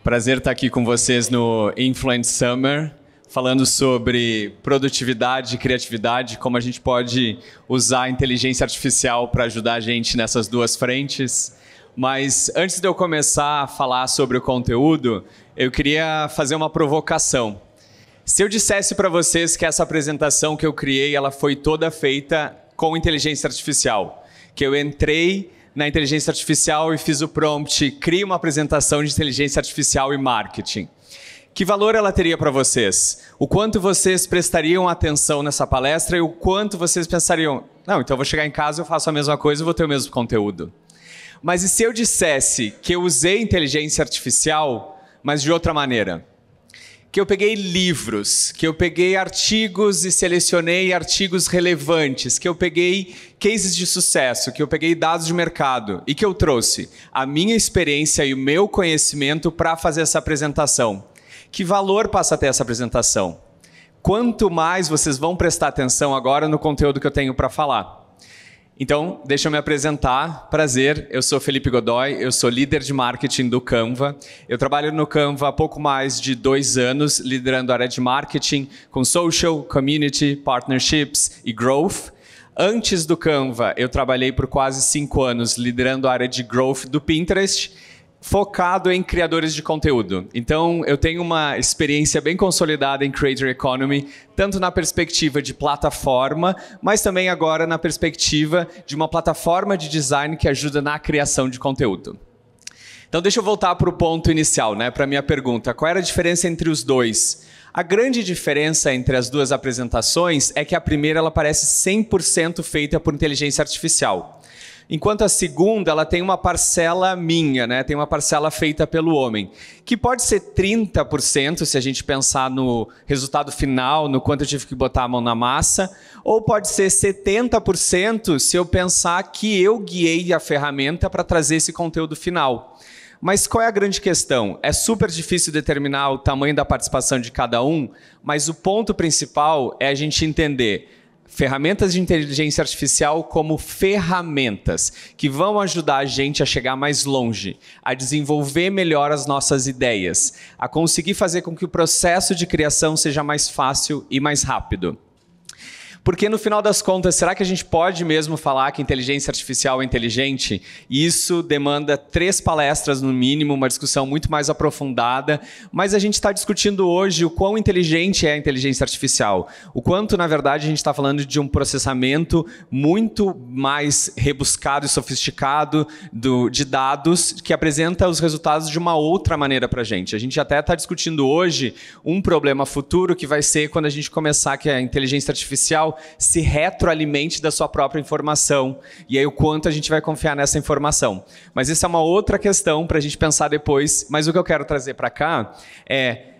Prazer estar aqui com vocês no Influence Summer, falando sobre produtividade e criatividade, como a gente pode usar a inteligência artificial para ajudar a gente nessas duas frentes. Mas antes de eu começar a falar sobre o conteúdo, eu queria fazer uma provocação. Se eu dissesse para vocês que essa apresentação que eu criei, ela foi toda feita com inteligência artificial, que eu entrei na inteligência artificial e fiz o prompt, crie uma apresentação de inteligência artificial e marketing. Que valor ela teria para vocês? O quanto vocês prestariam atenção nessa palestra e o quanto vocês pensariam, não, então eu vou chegar em casa, eu faço a mesma coisa e vou ter o mesmo conteúdo. Mas e se eu dissesse que eu usei inteligência artificial, mas de outra maneira? Que eu peguei livros, que eu peguei artigos e selecionei artigos relevantes, que eu peguei cases de sucesso, que eu peguei dados de mercado e que eu trouxe a minha experiência e o meu conhecimento para fazer essa apresentação. Que valor passa a ter essa apresentação? Quanto mais vocês vão prestar atenção agora no conteúdo que eu tenho para falar? Então, deixa eu me apresentar. Prazer, eu sou Felipe Godoy, eu sou líder de marketing do Canva. Eu trabalho no Canva há pouco mais de 2 anos, liderando a área de marketing com social, community, partnerships e growth. Antes do Canva, eu trabalhei por quase 5 anos liderando a área de growth do Pinterest, focado em criadores de conteúdo. Então, eu tenho uma experiência bem consolidada em Creator Economy, tanto na perspectiva de plataforma, mas também agora na perspectiva de uma plataforma de design que ajuda na criação de conteúdo. Então, deixa eu voltar para o ponto inicial, para a minha pergunta. Qual era a diferença entre os dois? A grande diferença entre as duas apresentações é que a primeira ela parece 100% feita por inteligência artificial. Enquanto a segunda, ela tem uma parcela minha, tem uma parcela feita pelo homem, que pode ser 30% se a gente pensar no resultado final, no quanto eu tive que botar a mão na massa, ou pode ser 70% se eu pensar que eu guiei a ferramenta para trazer esse conteúdo final. Mas qual é a grande questão? É super difícil determinar o tamanho da participação de cada um, mas o ponto principal é a gente entender ferramentas de inteligência artificial como ferramentas que vão ajudar a gente a chegar mais longe, a desenvolver melhor as nossas ideias, a conseguir fazer com que o processo de criação seja mais fácil e mais rápido. Porque no final das contas, será que a gente pode mesmo falar que inteligência artificial é inteligente? Isso demanda 3 palestras no mínimo, uma discussão muito mais aprofundada, mas a gente está discutindo hoje o quão inteligente é a inteligência artificial. O quanto, na verdade, a gente está falando de um processamento muito mais rebuscado e sofisticado de dados que apresenta os resultados de uma outra maneira para a gente. A gente até está discutindo hoje um problema futuro que vai ser quando a gente começar que a inteligência artificial se retroalimente da sua própria informação. E aí o quanto a gente vai confiar nessa informação. Mas isso é uma outra questão para a gente pensar depois. Mas o que eu quero trazer para cá é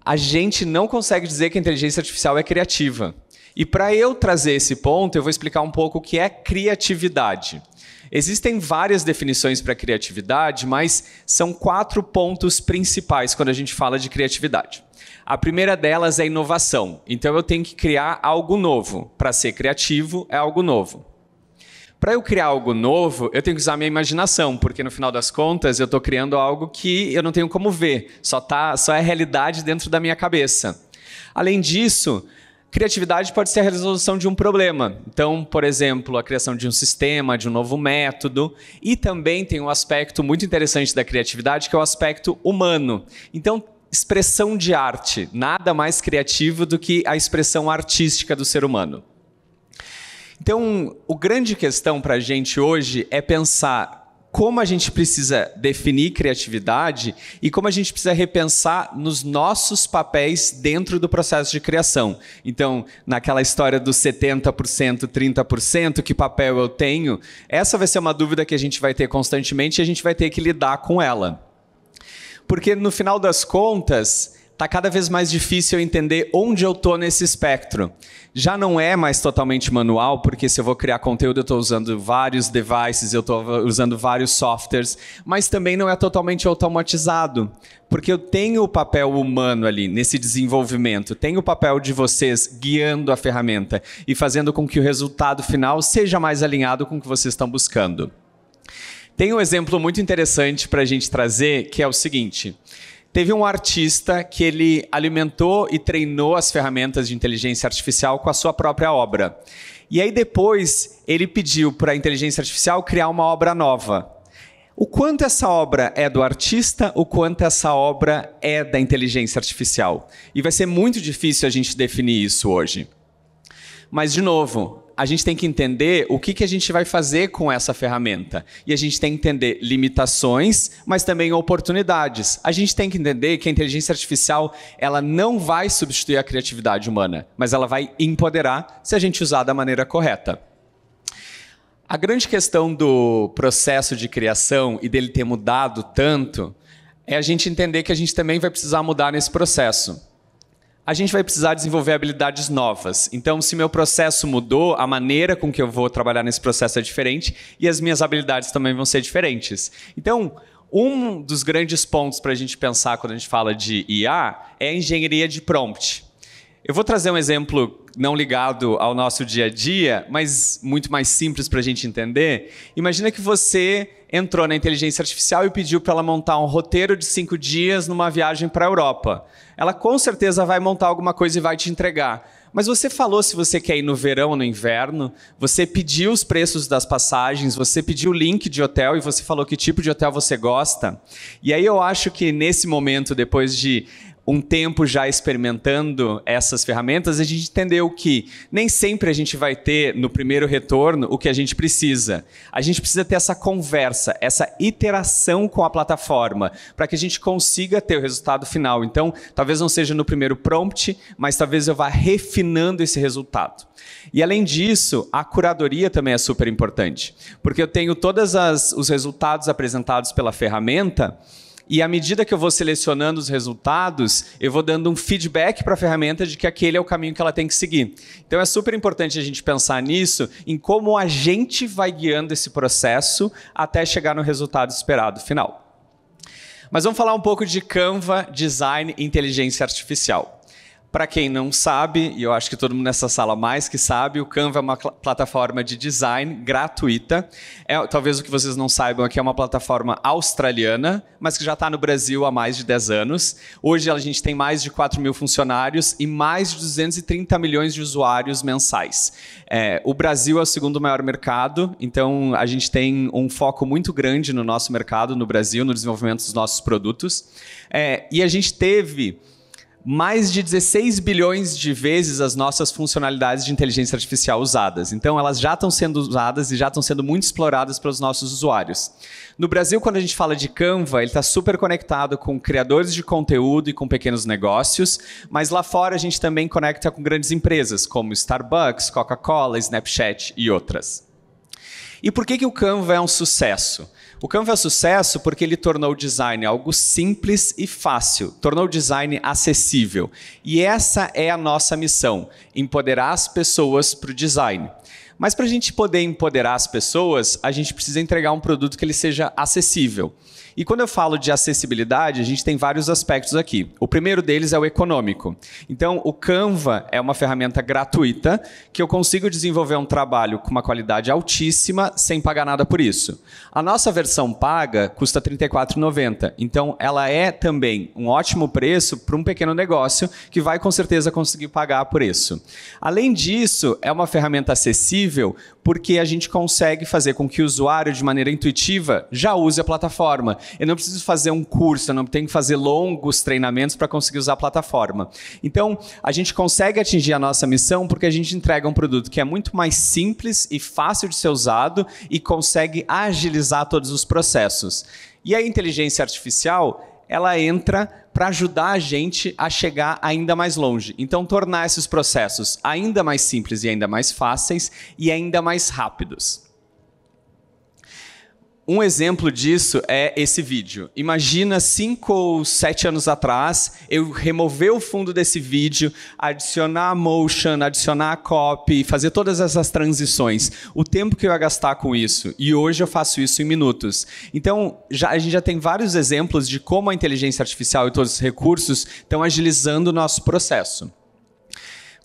a gente não consegue dizer que a inteligência artificial é criativa. E para eu trazer esse ponto, eu vou explicar um pouco o que é criatividade. Existem várias definições para criatividade, mas são 4 pontos principais quando a gente fala de criatividade. A primeira delas é inovação. Então eu tenho que criar algo novo. Para ser criativo, é algo novo. Para eu criar algo novo, eu tenho que usar a minha imaginação, porque no final das contas eu estou criando algo que eu não tenho como ver. Só é realidade dentro da minha cabeça. Além disso, criatividade pode ser a resolução de um problema. Então, por exemplo, a criação de um sistema, de um novo método. E também tem um aspecto muito interessante da criatividade, que é o aspecto humano. Então, expressão de arte. Nada mais criativo do que a expressão artística do ser humano. Então, a grande questão para a gente hoje é pensar como a gente precisa definir criatividade e como a gente precisa repensar nos nossos papéis dentro do processo de criação. Então, naquela história dos 70%, 30%, que papel eu tenho, essa vai ser uma dúvida que a gente vai ter constantemente e a gente vai ter que lidar com ela. Porque, no final das contas, está cada vez mais difícil eu entender onde eu estou nesse espectro. Já não é mais totalmente manual, porque se eu vou criar conteúdo, eu estou usando vários devices, eu estou usando vários softwares, mas também não é totalmente automatizado, porque eu tenho o papel humano ali, nesse desenvolvimento, tenho o papel de vocês guiando a ferramenta e fazendo com que o resultado final seja mais alinhado com o que vocês estão buscando. Tem um exemplo muito interessante para a gente trazer, que é o seguinte. Teve um artista que ele alimentou e treinou as ferramentas de inteligência artificial com a sua própria obra. E aí depois ele pediu para a inteligência artificial criar uma obra nova. O quanto essa obra é do artista, o quanto essa obra é da inteligência artificial. E vai ser muito difícil a gente definir isso hoje. Mas, de novo, a gente tem que entender o que a gente vai fazer com essa ferramenta. E a gente tem que entender limitações, mas também oportunidades. A gente tem que entender que a inteligência artificial ela não vai substituir a criatividade humana, mas ela vai empoderar se a gente usar da maneira correta. A grande questão do processo de criação e dele ter mudado tanto é a gente entender que a gente também vai precisar mudar nesse processo. A gente vai precisar desenvolver habilidades novas. Então, se meu processo mudou, a maneira com que eu vou trabalhar nesse processo é diferente e as minhas habilidades também vão ser diferentes. Então, um dos grandes pontos para a gente pensar quando a gente fala de IA é a engenharia de prompt. Eu vou trazer um exemplo não ligado ao nosso dia a dia, mas muito mais simples para a gente entender. Imagina que você entrou na inteligência artificial e pediu para ela montar um roteiro de 5 dias numa viagem para a Europa. Ela com certeza vai montar alguma coisa e vai te entregar. Mas você falou se você quer ir no verão ou no inverno, você pediu os preços das passagens, você pediu o link de hotel e você falou que tipo de hotel você gosta. E aí eu acho que nesse momento, depois de um tempo já experimentando essas ferramentas, a gente entendeu que nem sempre a gente vai ter no primeiro retorno o que a gente precisa. A gente precisa ter essa conversa, essa iteração com a plataforma, para que a gente consiga ter o resultado final. Então, talvez não seja no primeiro prompt, mas talvez eu vá refinando esse resultado. E além disso, a curadoria também é super importante, porque eu tenho todos os resultados apresentados pela ferramenta. E à medida que eu vou selecionando os resultados, eu vou dando um feedback para a ferramenta de que aquele é o caminho que ela tem que seguir. Então é super importante a gente pensar nisso, em como a gente vai guiando esse processo até chegar no resultado esperado final. Mas vamos falar um pouco de Canva, Design e Inteligência Artificial. Para quem não sabe, e eu acho que todo mundo nessa sala mais que sabe, o Canva é uma plataforma de design gratuita. Talvez o que vocês não saibam é que é uma plataforma australiana, mas que já está no Brasil há mais de 10 anos. Hoje a gente tem mais de 4 mil funcionários e mais de 230 milhões de usuários mensais. O Brasil é o segundo maior mercado, então a gente tem um foco muito grande no nosso mercado, no Brasil, no desenvolvimento dos nossos produtos. E a gente teve mais de 16 bilhões de vezes as nossas funcionalidades de inteligência artificial usadas. Então, elas já estão sendo usadas e já estão sendo muito exploradas pelos nossos usuários. No Brasil, quando a gente fala de Canva, ele está super conectado com criadores de conteúdo e com pequenos negócios, mas lá fora a gente também conecta com grandes empresas, como Starbucks, Coca-Cola, Snapchat e outras. E por que o Canva é um sucesso? O Canva é um sucesso porque ele tornou o design algo simples e fácil, tornou o design acessível. E essa é a nossa missão, empoderar as pessoas para o design. Mas para a gente poder empoderar as pessoas, a gente precisa entregar um produto que ele seja acessível. E quando eu falo de acessibilidade, a gente tem vários aspectos aqui. O primeiro deles é o econômico. Então, o Canva é uma ferramenta gratuita que eu consigo desenvolver um trabalho com uma qualidade altíssima sem pagar nada por isso. A nossa versão paga custa R$ 34,90. Então, ela é também um ótimo preço para um pequeno negócio que vai com certeza conseguir pagar por isso. Além disso, é uma ferramenta acessível porque a gente consegue fazer com que o usuário, de maneira intuitiva, já use a plataforma. Eu não preciso fazer um curso, eu não tenho que fazer longos treinamentos para conseguir usar a plataforma. Então, a gente consegue atingir a nossa missão porque a gente entrega um produto que é muito mais simples e fácil de ser usado e consegue agilizar todos os processos. E a inteligência artificial, ela entra para ajudar a gente a chegar ainda mais longe. Então, tornar esses processos ainda mais simples e ainda mais fáceis e ainda mais rápidos. Um exemplo disso é esse vídeo. Imagina 5 ou 7 anos atrás, eu remover o fundo desse vídeo, adicionar a motion, adicionar a copy, fazer todas essas transições. O tempo que eu ia gastar com isso. E hoje eu faço isso em minutos. Então, a gente já tem vários exemplos de como a inteligência artificial e todos os recursos estão agilizando o nosso processo.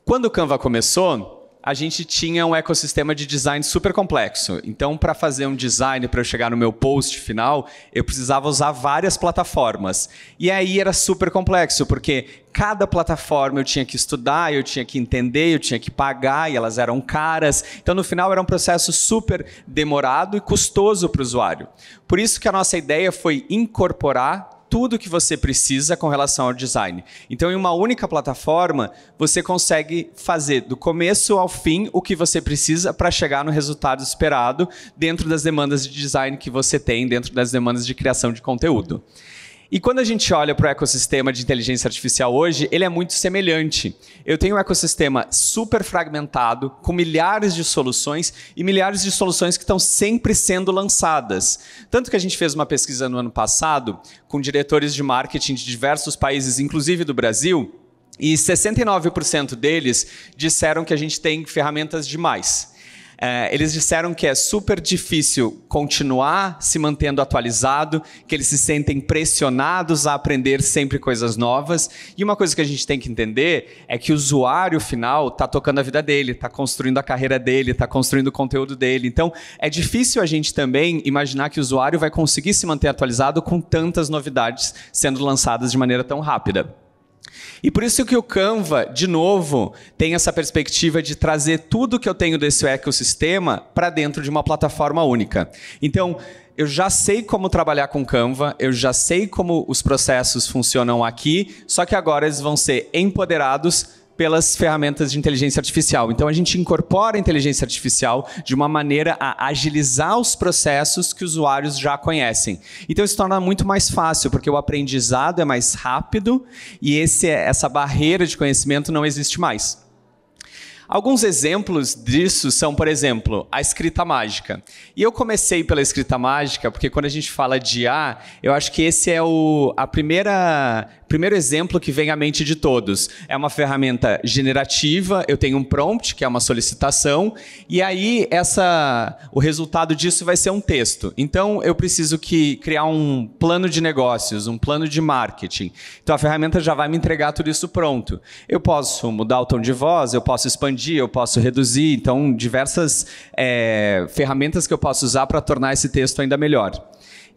Quando o Canva começou, a gente tinha um ecossistema de design super complexo. Então, para fazer um design, para eu chegar no meu post final, eu precisava usar várias plataformas. E aí era super complexo, porque cada plataforma eu tinha que estudar, eu tinha que entender, eu tinha que pagar, e elas eram caras. Então, no final, era um processo super demorado e custoso para o usuário. Por isso que a nossa ideia foi incorporar tudo que você precisa com relação ao design. Então, em uma única plataforma, você consegue fazer do começo ao fim o que você precisa para chegar no resultado esperado dentro das demandas de design que você tem, dentro das demandas de criação de conteúdo. E quando a gente olha para o ecossistema de inteligência artificial hoje, ele é muito semelhante. Eu tenho um ecossistema super fragmentado, com milhares de soluções e milhares de soluções que estão sempre sendo lançadas. Tanto que a gente fez uma pesquisa no ano passado com diretores de marketing de diversos países, inclusive do Brasil, e 69% deles disseram que a gente tem ferramentas demais. Eles disseram que é super difícil continuar se mantendo atualizado, que eles se sentem pressionados a aprender sempre coisas novas. E uma coisa que a gente tem que entender é que o usuário final está tocando a vida dele, está construindo a carreira dele, está construindo o conteúdo dele. Então, é difícil a gente também imaginar que o usuário vai conseguir se manter atualizado com tantas novidades sendo lançadas de maneira tão rápida. E por isso que o Canva, de novo, tem essa perspectiva de trazer tudo que eu tenho desse ecossistema para dentro de uma plataforma única. Então, eu já sei como trabalhar com Canva, eu já sei como os processos funcionam aqui, só que agora eles vão ser empoderados pelas ferramentas de inteligência artificial. Então, a gente incorpora a inteligência artificial de uma maneira a agilizar os processos que os usuários já conhecem. Então, isso torna muito mais fácil, porque o aprendizado é mais rápido e essa barreira de conhecimento não existe mais. Alguns exemplos disso são, por exemplo, a escrita mágica. E eu comecei pela escrita mágica porque quando a gente fala de IA, eu acho que esse é o primeiro exemplo que vem à mente de todos. É uma ferramenta generativa, eu tenho um prompt, que é uma solicitação, e aí o resultado disso vai ser um texto. Então, eu preciso criar um plano de negócios, um plano de marketing. Então, a ferramenta já vai me entregar tudo isso pronto. Eu posso mudar o tom de voz, eu posso expandir, eu posso reduzir, então diversas ferramentas que eu posso usar para tornar esse texto ainda melhor.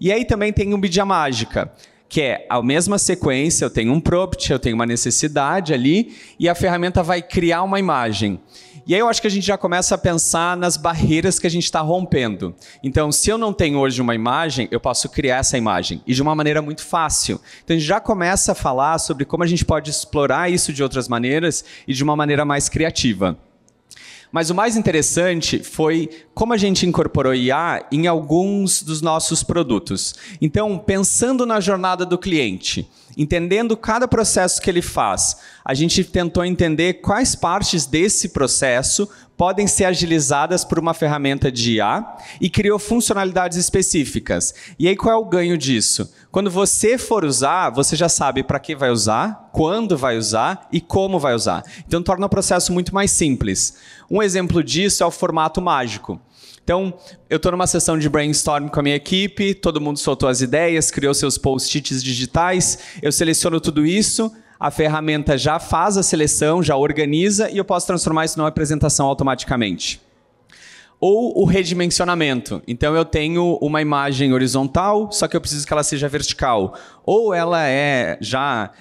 E aí também tem o mídia mágica, que é a mesma sequência, eu tenho um prompt, eu tenho uma necessidade ali, e a ferramenta vai criar uma imagem. E aí eu acho que a gente já começa a pensar nas barreiras que a gente está rompendo. Então, se eu não tenho hoje uma imagem, eu posso criar essa imagem, e de uma maneira muito fácil. Então, a gente já começa a falar sobre como a gente pode explorar isso de outras maneiras e de uma maneira mais criativa. Mas o mais interessante foi como a gente incorporou IA em alguns dos nossos produtos. Então, pensando na jornada do cliente, entendendo cada processo que ele faz, a gente tentou entender quais partes desse processo podem ser agilizadas por uma ferramenta de IA e criou funcionalidades específicas. E aí, qual é o ganho disso? Quando você for usar, você já sabe para que vai usar, quando vai usar e como vai usar. Então, torna o processo muito mais simples. Um exemplo disso é o formato mágico. Então, eu estou numa sessão de brainstorm com a minha equipe, todo mundo soltou as ideias, criou seus post-its digitais, eu seleciono tudo isso, a ferramenta já faz a seleção, já organiza e eu posso transformar isso numa apresentação automaticamente. Ou o redimensionamento. Então, eu tenho uma imagem horizontal, só que eu preciso que ela seja vertical. Ou ela é já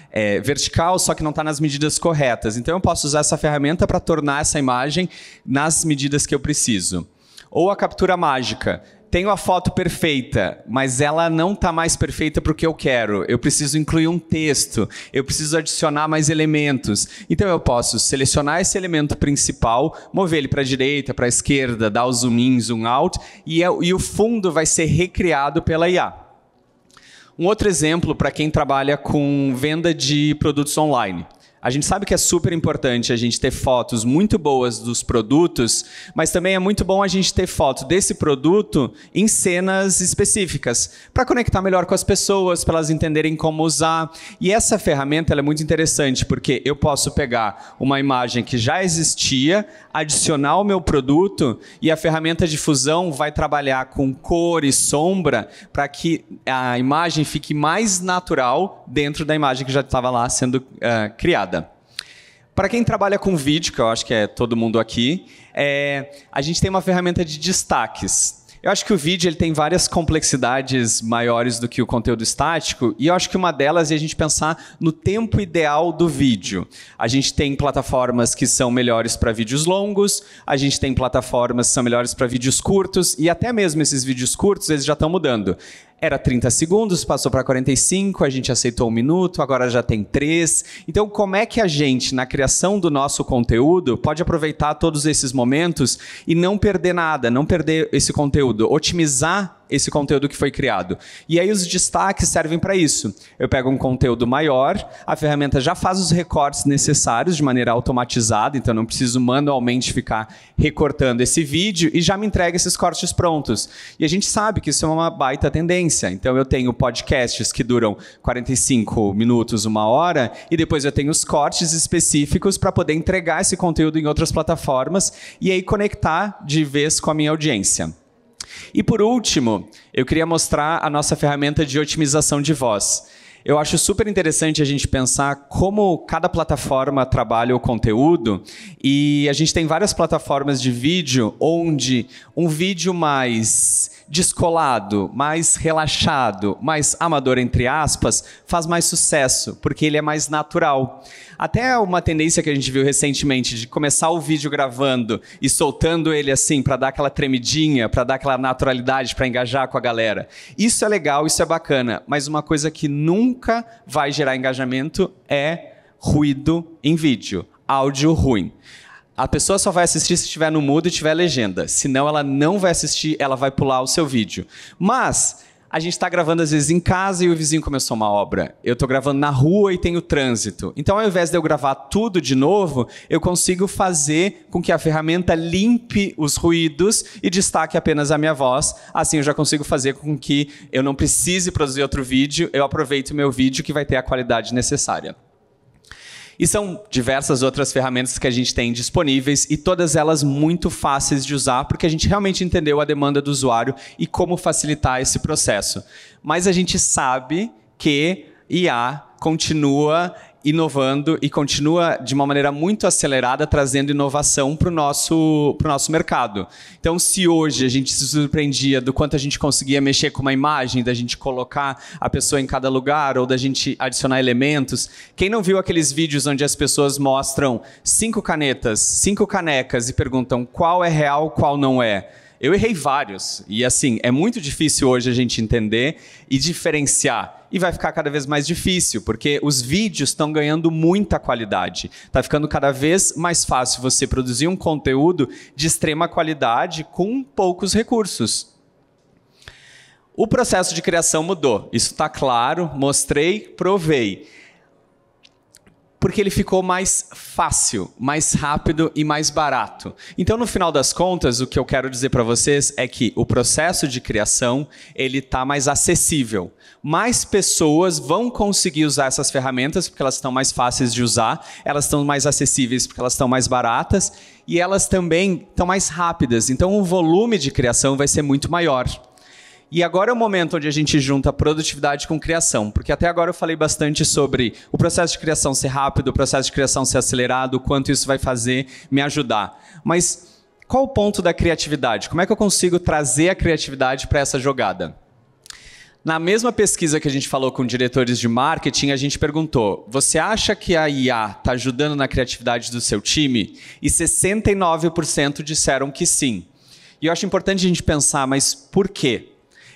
vertical, só que não está nas medidas corretas. Então, eu posso usar essa ferramenta para tornar essa imagem nas medidas que eu preciso. Ou a captura mágica. Tenho a foto perfeita, mas ela não está mais perfeita para o que eu quero. Eu preciso incluir um texto, eu preciso adicionar mais elementos. Então eu posso selecionar esse elemento principal, mover ele para a direita, para a esquerda, dar o zoom in, zoom out, e o fundo vai ser recriado pela IA. Um outro exemplo para quem trabalha com venda de produtos online. A gente sabe que é super importante a gente ter fotos muito boas dos produtos, mas também é muito bom a gente ter foto desse produto em cenas específicas, para conectar melhor com as pessoas, para elas entenderem como usar. E essa ferramenta ela é muito interessante, porque eu posso pegar uma imagem que já existia, adicionar ao meu produto, e a ferramenta de fusão vai trabalhar com cor e sombra para que a imagem fique mais natural dentro da imagem que já estava lá sendo criada. Para quem trabalha com vídeo, que eu acho que é todo mundo aqui, a gente tem uma ferramenta de destaques. Eu acho que o vídeo ele tem várias complexidades maiores do que o conteúdo estático, e eu acho que uma delas é a gente pensar no tempo ideal do vídeo. A gente tem plataformas que são melhores para vídeos longos, a gente tem plataformas que são melhores para vídeos curtos, e até mesmo esses vídeos curtos eles já estão mudando. Era 30 segundos, passou para 45, a gente aceitou 1 minuto, agora já tem 3. Então, como é que a gente, na criação do nosso conteúdo, pode aproveitar todos esses momentos e não perder nada, não perder esse conteúdo, otimizar esse conteúdo que foi criado? E aí os destaques servem para isso. Eu pego um conteúdo maior, a ferramenta já faz os recortes necessários de maneira automatizada, então não preciso manualmente ficar recortando esse vídeo e já me entrega esses cortes prontos. E a gente sabe que isso é uma baita tendência. Então eu tenho podcasts que duram 45 minutos, 1 hora, e depois eu tenho os cortes específicos para poder entregar esse conteúdo em outras plataformas e aí conectar de vez com a minha audiência. E por último, eu queria mostrar a nossa ferramenta de otimização de voz. Eu acho super interessante a gente pensar como cada plataforma trabalha o conteúdo, e a gente tem várias plataformas de vídeo onde um vídeo mais descolado, mais relaxado, mais amador, entre aspas, faz mais sucesso, porque ele é mais natural. Até uma tendência que a gente viu recentemente de começar o vídeo gravando e soltando ele assim para dar aquela tremidinha, para dar aquela naturalidade, para engajar com a galera. Isso é legal, isso é bacana, mas uma coisa que nunca vai gerar engajamento é ruído em vídeo, áudio ruim. A pessoa só vai assistir se estiver no mudo e tiver legenda. Senão ela não vai assistir, ela vai pular o seu vídeo. Mas a gente está gravando às vezes em casa e o vizinho começou uma obra. Eu estou gravando na rua e tem o trânsito. Então, ao invés de eu gravar tudo de novo, eu consigo fazer com que a ferramenta limpe os ruídos e destaque apenas a minha voz. Assim eu já consigo fazer com que eu não precise produzir outro vídeo, eu aproveito o meu vídeo que vai ter a qualidade necessária. E são diversas outras ferramentas que a gente tem disponíveis e todas elas muito fáceis de usar, porque a gente realmente entendeu a demanda do usuário e como facilitar esse processo. Mas a gente sabe que IA continua inovando e continua de uma maneira muito acelerada trazendo inovação para o nosso mercado. Então, se hoje a gente se surpreendia do quanto a gente conseguia mexer com uma imagem, da gente colocar a pessoa em cada lugar ou da gente adicionar elementos, quem não viu aqueles vídeos onde as pessoas mostram 5 canetas, 5 canecas e perguntam qual é real, qual não é? Eu errei vários. E assim, é muito difícil hoje a gente entender e diferenciar. E vai ficar cada vez mais difícil, porque os vídeos estão ganhando muita qualidade. Está ficando cada vez mais fácil você produzir um conteúdo de extrema qualidade com poucos recursos. O processo de criação mudou. Isso está claro, mostrei, provei. Porque ele ficou mais fácil, mais rápido e mais barato. Então, no final das contas, o que eu quero dizer para vocês é que o processo de criação ele está mais acessível. Mais pessoas vão conseguir usar essas ferramentas porque elas estão mais fáceis de usar, elas estão mais acessíveis porque elas estão mais baratas e elas também estão mais rápidas. Então, o volume de criação vai ser muito maior. E agora é o momento onde a gente junta produtividade com criação, porque até agora eu falei bastante sobre o processo de criação ser rápido, o processo de criação ser acelerado, o quanto isso vai fazer me ajudar. Mas qual o ponto da criatividade? Como é que eu consigo trazer a criatividade para essa jogada? Na mesma pesquisa que a gente falou com diretores de marketing, a gente perguntou, você acha que a IA está ajudando na criatividade do seu time? E 69% disseram que sim. E eu acho importante a gente pensar, mas por quê?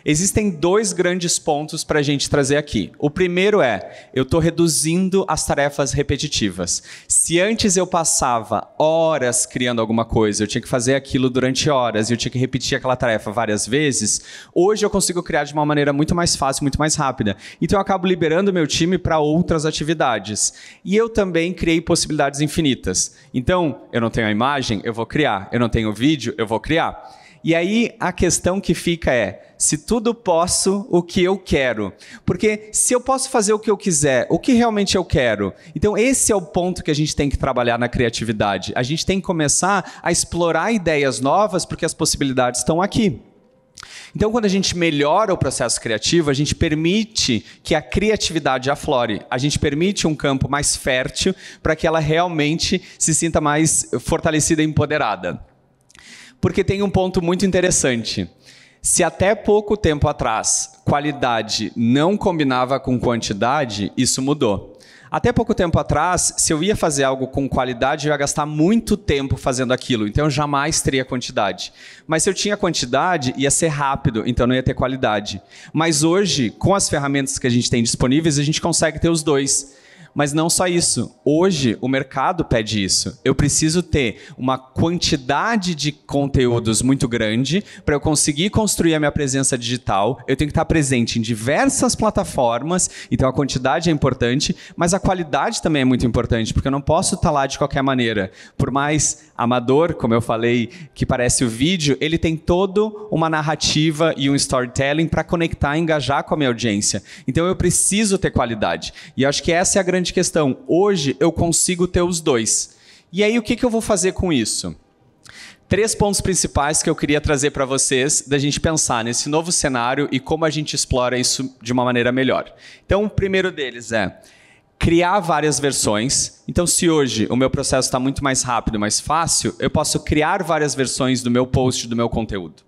Existem 2 grandes pontos para a gente trazer aqui. O primeiro é, eu estou reduzindo as tarefas repetitivas. Se antes eu passava horas criando alguma coisa, eu tinha que fazer aquilo durante horas e eu tinha que repetir aquela tarefa várias vezes, hoje eu consigo criar de uma maneira muito mais fácil, muito mais rápida. Então eu acabo liberando o meu time para outras atividades. E eu também criei possibilidades infinitas. Então, eu não tenho a imagem, eu vou criar. Eu não tenho o vídeo, eu vou criar. E aí a questão que fica é, se tudo posso, o que eu quero? Porque se eu posso fazer o que eu quiser, o que realmente eu quero? Então esse é o ponto que a gente tem que trabalhar na criatividade. A gente tem que começar a explorar ideias novas porque as possibilidades estão aqui. Então, quando a gente melhora o processo criativo, a gente permite que a criatividade aflore. A gente permite um campo mais fértil para que ela realmente se sinta mais fortalecida e empoderada. Porque tem um ponto muito interessante. Se até pouco tempo atrás qualidade não combinava com quantidade, isso mudou. Até pouco tempo atrás, se eu ia fazer algo com qualidade, eu ia gastar muito tempo fazendo aquilo, então eu jamais teria quantidade. Mas se eu tinha quantidade, ia ser rápido, então não ia ter qualidade. Mas hoje, com as ferramentas que a gente tem disponíveis, a gente consegue ter os dois. Mas não só isso. Hoje, o mercado pede isso. Eu preciso ter uma quantidade de conteúdos muito grande para eu conseguir construir a minha presença digital. Eu tenho que estar presente em diversas plataformas, então a quantidade é importante, mas a qualidade também é muito importante, porque eu não posso estar lá de qualquer maneira. Por mais amador, como eu falei, que parece o vídeo, ele tem toda uma narrativa e um storytelling para conectar e engajar com a minha audiência. Então eu preciso ter qualidade. E eu acho que essa é a grande questão. Hoje eu consigo ter os dois. E aí o que eu vou fazer com isso? 3 pontos principais que eu queria trazer para vocês, da gente pensar nesse novo cenário e como a gente explora isso de uma maneira melhor. Então o primeiro deles é criar várias versões. Então, se hoje o meu processo está muito mais rápido, mais fácil, eu posso criar várias versões do meu post, do meu conteúdo.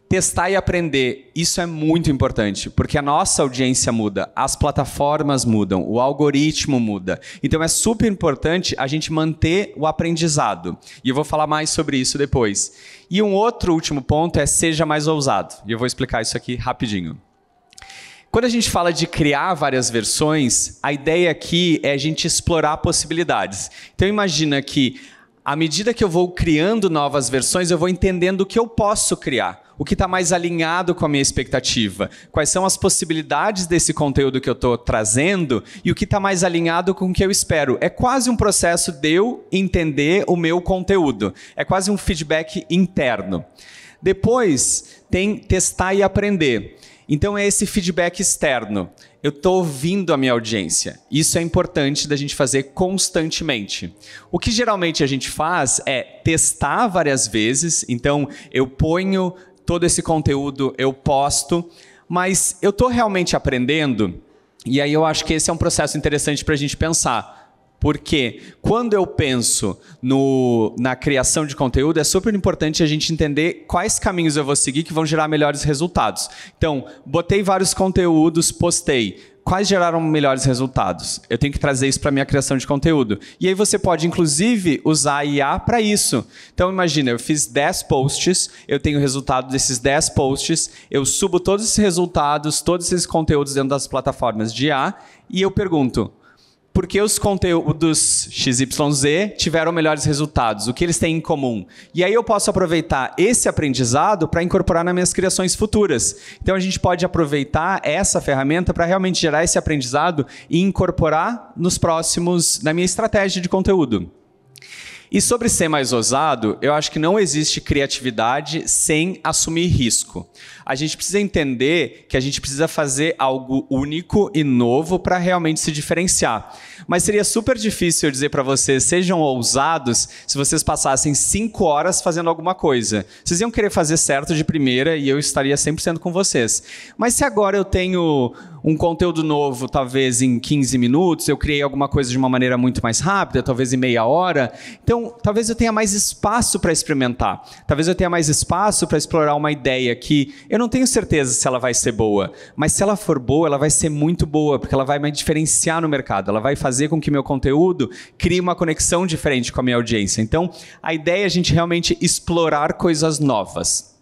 Testar e aprender, isso é muito importante, porque a nossa audiência muda, as plataformas mudam, o algoritmo muda. Então, é super importante a gente manter o aprendizado. E eu vou falar mais sobre isso depois. E um outro último ponto é seja mais ousado. E eu vou explicar isso aqui rapidinho. Quando a gente fala de criar várias versões, a ideia aqui é a gente explorar possibilidades. Então imagina que, à medida que eu vou criando novas versões, eu vou entendendo o que eu posso criar, o que está mais alinhado com a minha expectativa, quais são as possibilidades desse conteúdo que eu estou trazendo e o que está mais alinhado com o que eu espero. É quase um processo de eu entender o meu conteúdo, é quase um feedback interno. Depois tem testar e aprender. Então é esse feedback externo. Eu estou ouvindo a minha audiência. Isso é importante da gente fazer constantemente. O que geralmente a gente faz é testar várias vezes. Então eu ponho todo esse conteúdo, eu posto, mas eu estou realmente aprendendo? E aí eu acho que esse é um processo interessante para a gente pensar. Porque quando eu penso na criação de conteúdo, é super importante a gente entender quais caminhos eu vou seguir que vão gerar melhores resultados. Então, botei vários conteúdos, postei. Quais geraram melhores resultados? Eu tenho que trazer isso para a minha criação de conteúdo. E aí você pode, inclusive, usar a IA para isso. Então, imagina, eu fiz 10 posts, eu tenho o resultado desses 10 posts, eu subo todos esses resultados, todos esses conteúdos dentro das plataformas de IA, e eu pergunto, por que os conteúdos XYZ tiveram melhores resultados? O que eles têm em comum? E aí eu posso aproveitar esse aprendizado para incorporar nas minhas criações futuras. Então a gente pode aproveitar essa ferramenta para realmente gerar esse aprendizado e incorporar na minha estratégia de conteúdo. E sobre ser mais ousado, eu acho que não existe criatividade sem assumir risco. A gente precisa entender que a gente precisa fazer algo único e novo para realmente se diferenciar. Mas seria super difícil eu dizer para vocês, sejam ousados, se vocês passassem 5 horas fazendo alguma coisa. Vocês iam querer fazer certo de primeira e eu estaria 100% com vocês. Mas se agora eu tenho um conteúdo novo, talvez em 15 minutos, eu criei alguma coisa de uma maneira muito mais rápida, talvez em meia hora, então talvez eu tenha mais espaço para experimentar. Talvez eu tenha mais espaço para explorar uma ideia que eu não tenho certeza se ela vai ser boa, mas se ela for boa, ela vai ser muito boa, porque ela vai me diferenciar no mercado, ela vai fazer com que meu conteúdo crie uma conexão diferente com a minha audiência. Então, a ideia é a gente realmente explorar coisas novas.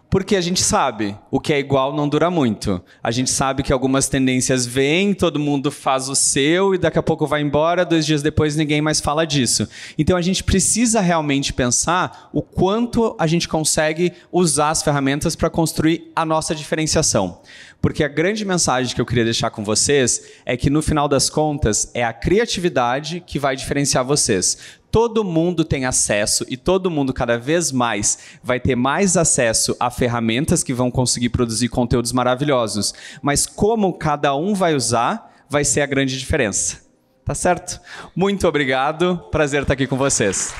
Porque a gente sabe, o que é igual não dura muito. A gente sabe que algumas tendências vêm, todo mundo faz o seu e daqui a pouco vai embora, 2 dias depois ninguém mais fala disso. Então a gente precisa realmente pensar o quanto a gente consegue usar as ferramentas para construir a nossa diferenciação. Porque a grande mensagem que eu queria deixar com vocês é que no final das contas é a criatividade que vai diferenciar vocês. Todo mundo tem acesso e todo mundo cada vez mais vai ter mais acesso a ferramentas que vão conseguir produzir conteúdos maravilhosos. Mas como cada um vai usar, vai ser a grande diferença. Tá certo? Muito obrigado. Prazer estar aqui com vocês.